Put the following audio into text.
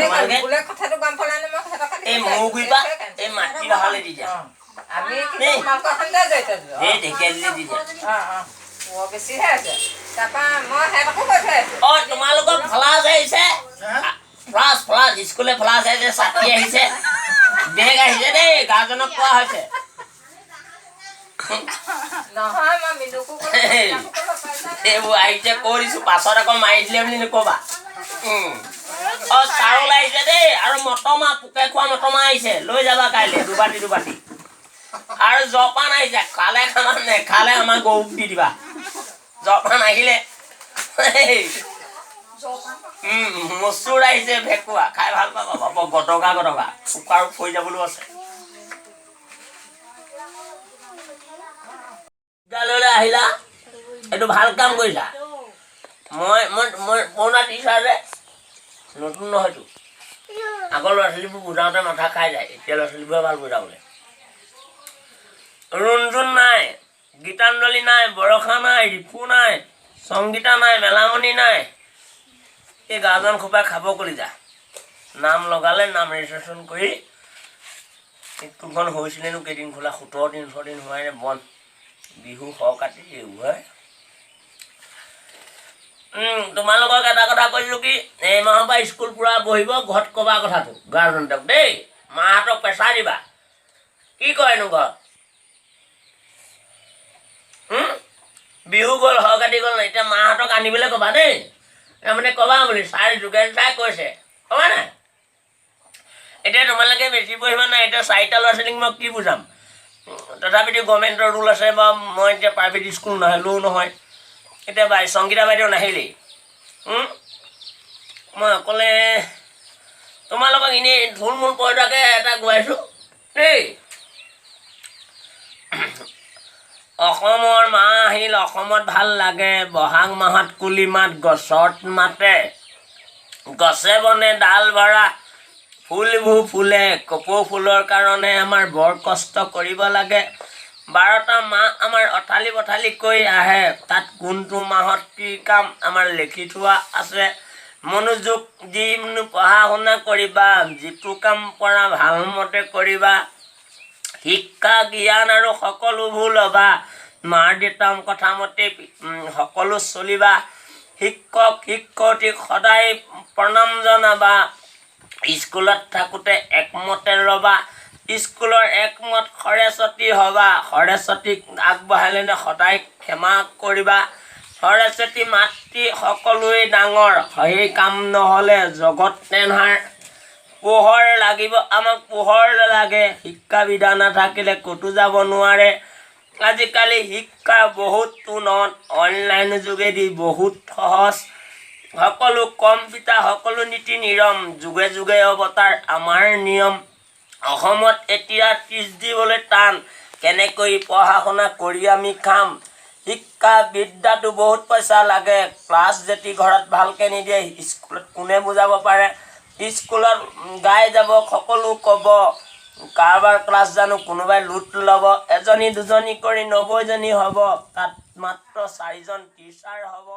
তোমালোকে বোলে কথাটো গম পালে নে মই কথাটো এই মৌ গুৰিবা এই মাটি বাহালে দি দিয়া আমি তোমালোকৰ সন্দেহ জড়িত এই ঢেকীয়া দিলে দি দিয়া বেছিহে আছে তাৰপৰা মই সিহঁতকো কৈ থৈ আছো তোমালোকৰ ফ্লাছ আহিছে ফ্লাছ স্কুলে ফ্লাছ আহিছে ছাতি আহিছে বেগ আহিছে দেই গাৰ্জেনক কোৱা হৈছে নহয় মই মিনুকো এইবোৰ আহিছে কৈ দিছো পাছত আকৌ মাৰি দিলে বুলি নকবা চাউল আহিছে দেই আৰু মটৰমাহ পোকে খোৱা মটৰমাহ আহিছে লৈ যাবা কাইলৈ দুবাটি আৰু জলপান আহিছে খালে খানা নেখালে আমাৰ গৰুক দি দিবা জলপান আহিলে মচুৰ আহিছে ভেকুৱা খাই ভাল পাবা বাবা গটকা কুকাৰত থৈ যাবলৈও আছে বিদ্যালয়লৈ আহিলা এইটো ভাল কাম কৰিছা মই পুৰণা টিচাৰ যে নতুন নহয়তো আগৰ ল'ৰা ছোৱালীবোৰ বুজাওঁতে মাথা খাই যায় এতিয়া ল'ৰা ছোৱালীবোৰে ভাল বুজাবলৈ ৰুণজুন নাই গীতাঞ্জলি নাই বৰষা নাই ৰিফু নাই সংগীতা নাই মেলামণি নাই এই গাৰ্জেন খোপাই খাব কৰি যা নাম লগালে নাম ৰেজিষ্ট্ৰেশ্যন কৰি স্কুলখন হৈছিলেনো কেইদিন খোলা 17 দিন 6 দিন হোৱাই বন্ধ বিহু কাটি এইবোৰ তোমালোকক এটা কথা কৈছোঁ কি এই মাহৰ পৰা স্কুল পূৰা বহিব ঘৰত ক'বা কথাটো গাৰ্জেনক দেই মাহঁতক প্ৰেছাৰ দিবা কি কয়নো ঘৰত বিহু গ'ল কাটি গ'ল এতিয়া মাহঁতক আনিবলৈ ক'বা দেই তাৰমানে ক'বা বুলি ছাৰ যোগেন ছাৰে কৈছে ক'বা নাই এতিয়া তোমালোকে বেছি পঢ়িব নাই এতিয়া 4টা ল'ৰা ছোৱালীক মই কি বুজাম তথাপিতো গভৰ্ণমেণ্টৰ ৰুল আছে বা মই এতিয়া প্ৰাইভেট স্কুল নহ'লেও নহয় এতিয়া সংগীতা বাইদেউ নাহিলেই মই অকলে তোমালোকক এনেই ঢোলমূল পইতাকে এটা গোৱাইছোঁ দেই অসমৰ মাহ আহিল অসমত ভাল লাগে বহাগ মাহত কুলি মাত গছত মাতে গছে বনে ডাল ভৰা ফুলবোৰ ফুলে কপৌ ফুলৰ কাৰণে আমাৰ বৰ কষ্ট কৰিব লাগে 12টা মাহ আমাৰ অঠালি পঠালি কৈ আহে তাত কোনটো মাহত কি কাম আমাৰ লিখি থোৱা আছে মনোযোগ দি পঢ়া শুনা কৰিবা যিটো কাম কৰা ভালমতে কৰিবা শিক্ষা জ্ঞান আৰু সকলোবোৰ ল'বা মাৰ দেউতাৰ কথা মতে সকলো চলিবা শিক্ষক শিক্ষয়িত্ৰীক সদায় প্ৰণাম জনাবা স্কুলত থাকোঁতে একমতে ৰ'বা স্কুলৰ একমত সৰস্বতী হ'বা সৰস্বতীক আগবঢ়ালে সদায় ক্ষমা কৰিবা সৰস্বতী মাতৃ সকলোৱে ডাঙৰ সেই কাম নহ'লে জগত নেনহাৰ পোহৰ লাগিব আমাক পোহৰ লাগে শিক্ষা বিধান নাথাকিলে ক'তো যাব নোৱাৰে আজিকালি শিক্ষা বহুত উন্নত অনলাইন যোগেদি বহুত সহজ সকলো কম্পিউটাৰ সকলো নীতি নিয়ম যুগে যুগে অৱতাৰ আমাৰ নিয়ম অসমত এতিয়া 30 দিবলৈ টান কেনেকৈ পঢ়া শুনা কৰি আমি খাম শিক্ষা বিদ্যাটো বহুত পইচা লাগে ক্লাছ যেতি ঘৰত ভালকৈ নিদিয়ে স্কুলত কোনে বুজাব পাৰে স্কুলত গাই যাব সকলো ক'ব কাৰোবাৰ ক্লাছ জানো কোনোবাই লুট ল'ব এজনী দুজনী কৰি 90 জনী হ'ব তাত মাত্ৰ 4জন টিচাৰ হ'ব